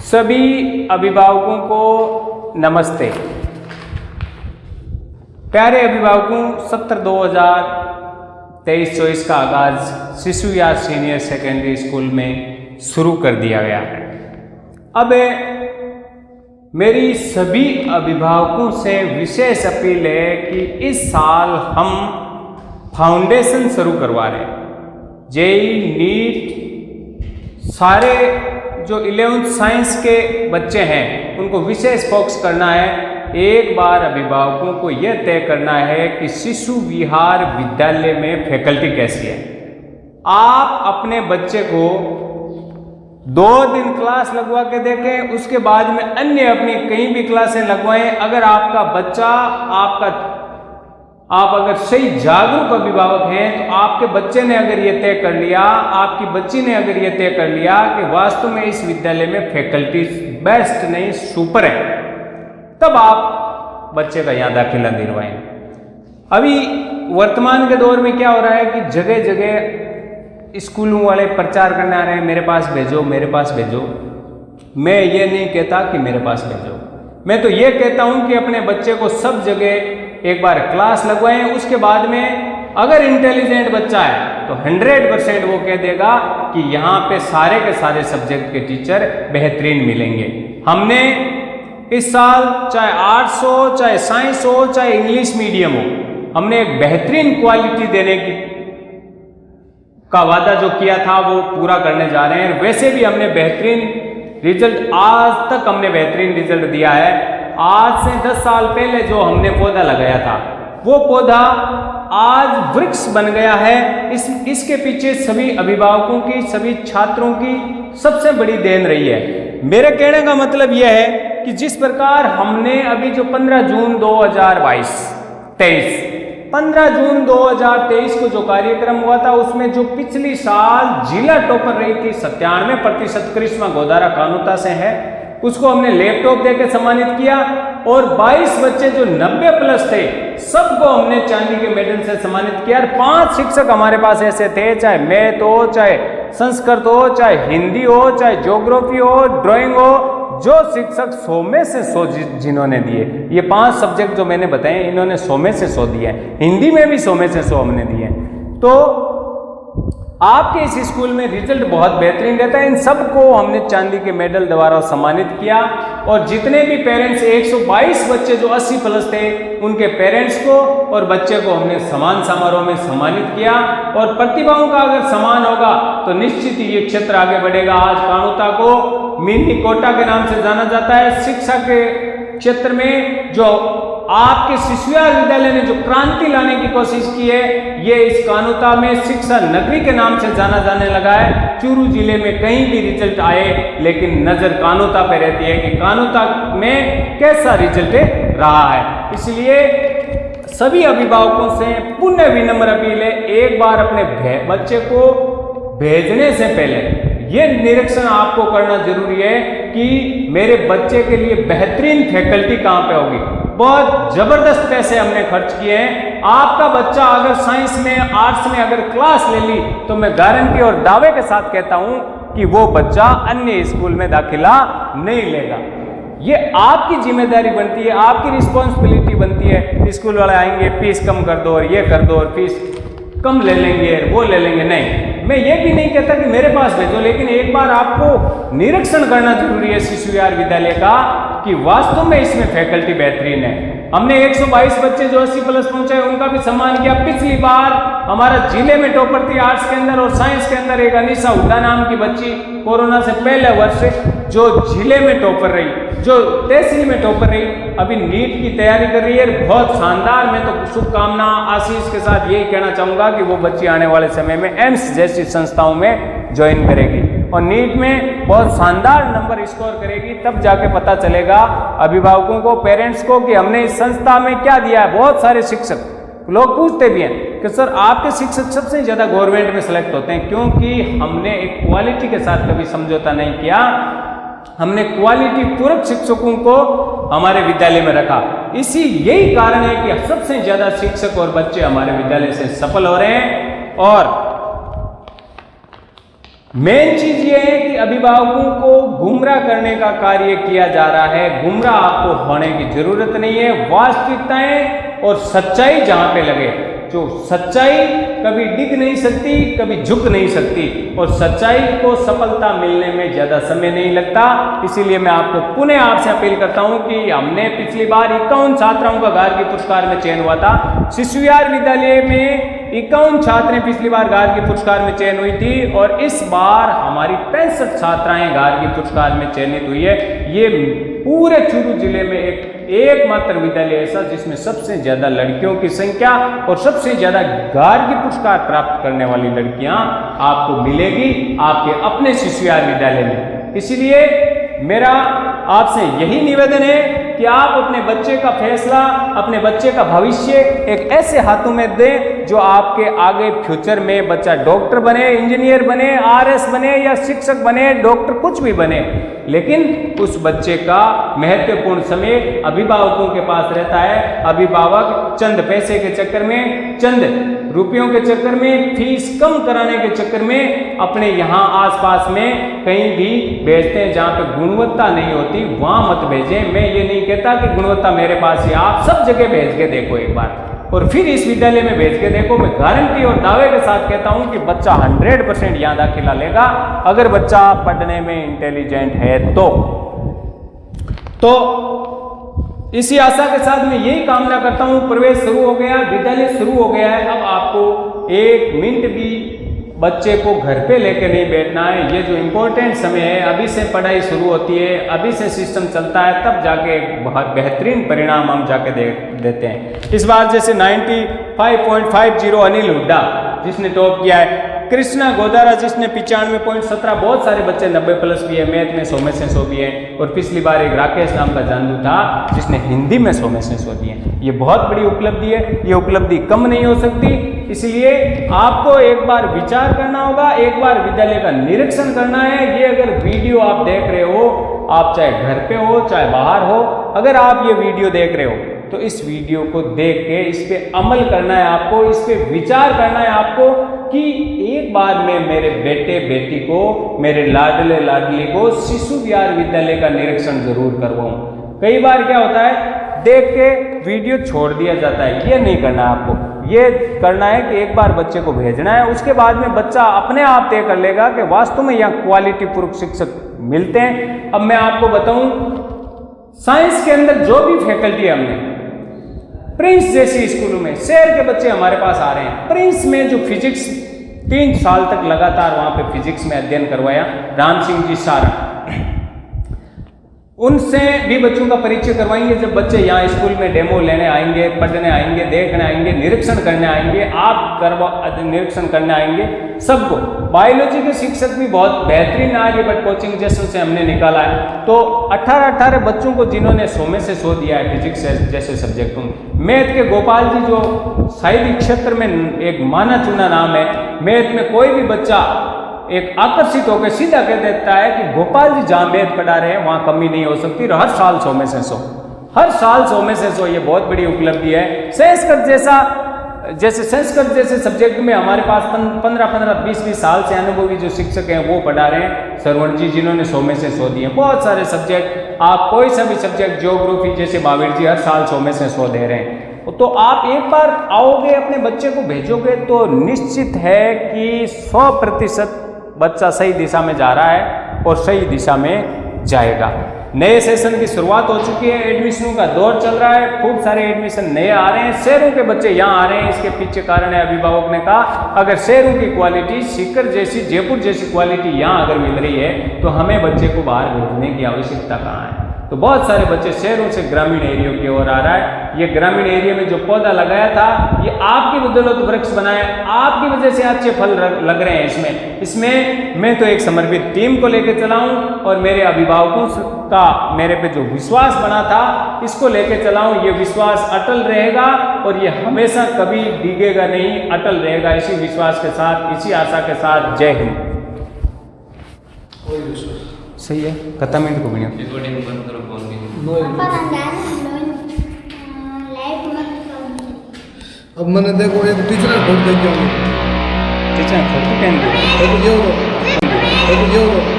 सभी अभिभावकों को नमस्ते। प्यारे अभिभावकों, सत्र 2023-24 का आगाज शिशु या सीनियर सेकेंडरी स्कूल में शुरू कर दिया गया है। अब मेरी सभी अभिभावकों से विशेष अपील है कि इस साल हम फाउंडेशन शुरू करवा रहे हैं। जेई, नीट, सारे जो 11th साइंस के बच्चे हैं उनको विशेष फोकस करना है। एक बार अभिभावकों को यह तय करना है कि शिशु विहार विद्यालय में फैकल्टी कैसी है। आप अपने बच्चे को 2 दिन क्लास लगवा के देखें, उसके बाद में अन्य अपनी कहीं भी क्लासें लगवाएं। अगर आपका बच्चा आप अगर सही जागरूक अभिभावक हैं तो आपके बच्चे ने अगर ये तय कर लिया, आपकी बच्ची ने अगर ये तय कर लिया कि वास्तव में इस विद्यालय में फैकल्टी बेस्ट नहीं सुपर है, तब आप बच्चे का यहाँ दाखिला दिलवाएं। अभी वर्तमान के दौर में क्या हो रहा है कि जगह जगह स्कूलों वाले प्रचार करने आ रहे हैं, मेरे पास भेजो, मेरे पास भेजो। मैं ये नहीं कहता कि मेरे पास भेजो, मैं तो ये कहता हूँ कि अपने बच्चे को सब जगह एक बार क्लास लगवाएं। उसके बाद में अगर इंटेलिजेंट बच्चा है तो 100% वो कह देगा कि यहाँ पे सारे के सारे सब्जेक्ट के टीचर बेहतरीन मिलेंगे। हमने इस साल चाहे आर्ट्स हो, चाहे साइंस हो, चाहे इंग्लिश मीडियम हो, हमने एक बेहतरीन क्वालिटी देने का वादा जो किया था वो पूरा करने जा रहे हैं। वैसे भी हमने बेहतरीन रिजल्ट, आज तक हमने बेहतरीन रिजल्ट दिया है। आज से 10 साल पहले जो हमने पौधा लगाया था वो पौधा आज वृक्ष बन गया है। इसके पीछे सभी अभिभावकों की, सभी छात्रों की सबसे बड़ी देन रही है। मेरे कहने का मतलब यह है कि जिस प्रकार हमने अभी जो 15 जून 2023 को जो कार्यक्रम हुआ था उसमें जो पिछली साल जिला टॉपर रही थी 97% करिश्मा गोदारा कानूता से है, उसको हमने लैपटॉप देकर सम्मानित किया। और 22 बच्चे जो 90+ थे सबको हमने चांदी के मेडल से सम्मानित किया। 5 शिक्षक हमारे पास ऐसे थे, चाहे मैथ हो, चाहे संस्कृत हो, चाहे हिंदी हो, चाहे ज्योग्राफी हो, ड्राइंग हो, जो शिक्षक 100 में से 100 जिन्होंने दिए, ये 5 सब्जेक्ट जो मैंने बताए इन्होंने 100 में से 100 दिए हैं। हिंदी में भी 100 में से 100 हमने दिए हैं। तो आपके इस स्कूल में रिजल्ट बहुत बेहतरीन रहता है। इन सबको हमने चांदी के मेडल द्वारा सम्मानित किया। और जितने भी पेरेंट्स, 122 बच्चे जो 80+ थे, उनके पेरेंट्स को और बच्चे को हमने समान समारोह में सम्मानित किया। और प्रतिभाओं का अगर समान होगा तो निश्चित ही ये क्षेत्र आगे बढ़ेगा। आज कानूता को मिनी कोटा के नाम से जाना जाता है। शिक्षा के क्षेत्र में जो आपके शिशु विद्यालय ने जो क्रांति लाने की कोशिश की है, ये इस कानूता में शिक्षा नगरी के नाम से जाना जाने लगा है। चूरू जिले में कहीं भी रिजल्ट आए लेकिन नजर कानूता पे रहती है कि कानूता में कैसा रिजल्ट रहा है। इसलिए सभी अभिभावकों से पुनः विनम्र अपील है, एक बार अपने बच्चे को भेजने से पहले ये निरीक्षण आपको करना जरूरी है कि मेरे बच्चे के लिए बेहतरीन फैकल्टी कहाँ पे होगी। बहुत जबरदस्त पैसे हमने खर्च किए हैं। आपका बच्चा अगर साइंस में, आर्ट्स में अगर क्लास ले ली तो मैं गारंटी और दावे के साथ कहता हूं कि वो बच्चा अन्य स्कूल में दाखिला नहीं लेगा। ये आपकी जिम्मेदारी बनती है, आपकी रिस्पॉन्सिबिलिटी बनती है। स्कूल वाले आएंगे, फीस कम कर दो और ये कर दो और फीस कम ले लेंगे, वो ले लेंगे। नहीं, मैं ये भी नहीं कहता कि मेरे पास भेजो, लेकिन एक बार आपको निरीक्षण करना जरूरी है शिशु विहार विद्यालय का कि वास्तव में इसमें फैकल्टी बेहतरीन है। हमने 122 बच्चे जो 80+ पहुंचे उनका भी सम्मान किया। पिछली बार हमारा जिले में टॉपर थी आर्ट्स के अंदर और साइंस के अंदर एक अनिशा हुड्डा नाम की बच्ची, कोरोना से पहले वर्ष जो जिले में टॉपर रही, जो तहसील में टॉपर रही, अभी नीट की तैयारी कर रही है। बहुत शानदार, मैं तो शुभकामना आशीष के साथ यही कहना चाहूँगा कि वो बच्ची आने वाले समय में एम्स जैसी संस्थाओं में ज्वाइन करेगी और नीट में बहुत शानदार नंबर स्कोर करेगी। तब जाके पता चलेगा अभिभावकों को, पेरेंट्स को कि हमने इस संस्था में क्या दिया है। बहुत सारे शिक्षक लोग पूछते भी हैं कि सर आपके शिक्षक सबसे ज़्यादा गवर्नमेंट में सेलेक्ट होते हैं, क्योंकि हमने एक क्वालिटी के साथ कभी समझौता नहीं किया। हमने क्वालिटी पूरक शिक्षकों को हमारे विद्यालय में रखा। यही कारण है कि सबसे ज़्यादा शिक्षक और बच्चे हमारे विद्यालय से सफल हो रहे हैं। और मेन चीज ये है कि अभिभावकों को गुमराह करने का कार्य किया जा रहा है। गुमराह आपको होने की जरूरत नहीं है। वास्तविकताएं और सच्चाई जहां पे लगे, जो सच्चाई कभी डिग नहीं सकती, कभी झुक नहीं सकती, और सच्चाई को सफलता मिलने में ज्यादा समय नहीं लगता। इसीलिए मैं आपको पुनः आपसे अपील करता हूं कि हमने पिछली बार 51 छात्राओं का गार्गी पुरस्कार में चयन हुआ था। शिशु विहार विद्यालय में 51 छात्राएं पिछली बार गार्गी पुरस्कार में चयन हुई थी, और इस बार हमारी 65 छात्राएं गार्गी पुरस्कार में चयनित हुई है। ये पूरे चूरू जिले में एकमात्र विद्यालय ऐसा जिसमें सबसे ज्यादा लड़कियों की संख्या और सबसे ज्यादा गार्गी पुरस्कार प्राप्त करने वाली लड़कियां आपको मिलेगी आपके अपने शिशु विहार विद्यालय में। इसलिए मेरा आपसे यही निवेदन है कि आप अपने बच्चे का फैसला, अपने बच्चे का भविष्य एक ऐसे हाथों में दें जो आपके आगे फ्यूचर में बच्चा डॉक्टर बने, इंजीनियर बने, आरएस बने या शिक्षक बने, डॉक्टर कुछ भी बने, लेकिन उस बच्चे का महत्वपूर्ण समय अभिभावकों के पास रहता है। अभिभावक चंद पैसे के चक्कर में, चंद रुपयों के चक्कर में, फीस कम कराने के चक्कर में अपने यहाँ आसपास में कहीं भी भेजते हैं जहाँ पे गुणवत्ता नहीं होती, वहां मत भेजें। मैं ये नहीं कहता कि गुणवत्ता मेरे पास ही, आप सब जगह भेज के देखो एक बार, और फिर इस विद्यालय में भेज के देखो। मैं गारंटी और दावे के साथ कहता हूं कि बच्चा 100% यहाँ दाखिला लेगा, अगर बच्चा पढ़ने में इंटेलिजेंट है तो इसी आशा के साथ मैं यही कामना करता हूं। प्रवेश शुरू हो गया, विद्यालय शुरू हो गया है। अब आपको 1 मिनट भी बच्चे को घर पे लेके नहीं बैठना है। ये जो इम्पोर्टेंट समय है, अभी से पढ़ाई शुरू होती है, अभी से सिस्टम चलता है, तब जाके एक बहुत बेहतरीन परिणाम हम जाके देते हैं। इस बार जैसे 95.50 अनिल हुड्डा जिसने टॉप किया है, कृष्णा गोदारा जिसने 95.17, बहुत सारे बच्चे 90+ भी है, मैथ में 100 में से 100 भी है, और पिछली बार एक राकेश नाम का जानू था जिसने हिंदी में 100 में से 100 दिए। ये बहुत बड़ी उपलब्धि है, ये उपलब्धि कम नहीं हो सकती। इसलिए आपको एक बार विचार करना होगा, एक बार विद्यालय का निरीक्षण करना है। ये अगर वीडियो आप देख रहे हो, आप चाहे घर पे हो चाहे बाहर हो, अगर आप ये वीडियो देख रहे हो तो इस वीडियो को देख के इस पे अमल करना है आपको, इस पे विचार करना है आपको कि एक बार मैं मेरे बेटे बेटी को, मेरे लाडले लाडली को शिशु विहार विद्यालय का निरीक्षण जरूर करवाऊं। कई बार क्या होता है, देख के वीडियो छोड़ दिया जाता है। ये नहीं करना है आपको, ये करना है कि एक बार बच्चे को भेजना है, उसके बाद में बच्चा अपने आप तय कर लेगा कि वास्तव में यहाँ क्वालिटी पूर्वक शिक्षक मिलते हैं। अब मैं आपको बताऊं, साइंस के अंदर जो भी फैकल्टी है, हमने प्रिंस जैसी स्कूलों में शहर के बच्चे हमारे पास आ रहे हैं। प्रिंस में जो फिजिक्स 3 साल तक लगातार वहां पे फिजिक्स में अध्ययन करवाया राम सिंह जी सारा, उनसे भी बच्चों का परिचय करवाएंगे। जब बच्चे यहाँ स्कूल में डेमो लेने आएंगे, पढ़ने आएंगे, देखने आएंगे, निरीक्षण करने आएंगे, आप निरीक्षण करने आएंगे सबको। बायोलॉजी के शिक्षक भी बहुत बेहतरीन आर्यभट्ट कोचिंग जैसे से हमने निकाला है। तो 18 बच्चों को जिन्होंने 100 में से 100 दिया है फिजिक्स जैसे सब्जेक्टों में। मैथ के गोपाल जी जो साहित्य क्षेत्र में एक माना चुना नाम है, मैथ में कोई भी बच्चा एक आकर्षित होकर सीधा कह देता है कि गोपाल जी जहां मैथ पढ़ा रहे हैं वहां कमी नहीं हो सकती, हर साल 100 में से 100, हर साल 100 में से 100। ये बहुत बड़ी उपलब्धि है। संस्कृत जैसे सब्जेक्ट में हमारे पास 15-15, 20-20 साल से अनुभवी जो शिक्षक हैं वो पढ़ा रहे हैं। सरवण जी जिन्होंने 100 में से 100 दिए। बहुत सारे सब्जेक्ट, आप कोई सा भी सब्जेक्ट, ज्योग्राफी जैसे महावीर जी हर साल 100 में से 100 दे रहे हैं। तो आप एक बार आओगे, अपने बच्चे को भेजोगे तो निश्चित है कि 100% बच्चा सही दिशा में जा रहा है और सही दिशा में जाएगा। नए सेशन की शुरुआत हो चुकी है, एडमिशनों का दौर चल रहा है, खूब सारे एडमिशन नए आ रहे हैं, शहरों के बच्चे यहाँ आ रहे हैं। इसके पीछे कारण है, अभिभावक ने कहा अगर शहरों की क्वालिटी, सीकर जैसी, जयपुर जैसी क्वालिटी यहाँ अगर मिल रही है तो हमें बच्चे को बाहर भेजने की आवश्यकता कहाँ है। तो बहुत सारे बच्चे शहरों से ग्रामीण एरिया की ओर आ रहा है। ये ग्रामीण एरिया में जो पौधा लगाया था, ये आपकी बदौलत वृक्ष बनाया, आपकी वजह से अच्छे फल लग रहे हैं इसमें मैं तो एक समर्पित टीम को लेकर चला हूं और मेरे अभिभावकों का मेरे पे जो विश्वास बना था इसको लेकर चला हूं। ये विश्वास अटल रहेगा और ये हमेशा कभी डिगेगा नहीं, अटल रहेगा। इसी विश्वास के साथ, इसी आशा के साथ, जय हिंद। सही है, कता मिनट को बढ़िया रिकॉर्डिंग बंद करो, फोन भी अब मैंने देखो एक टीचर फोटो देख के टीचर फोटो कैन બધું કેવું હતું?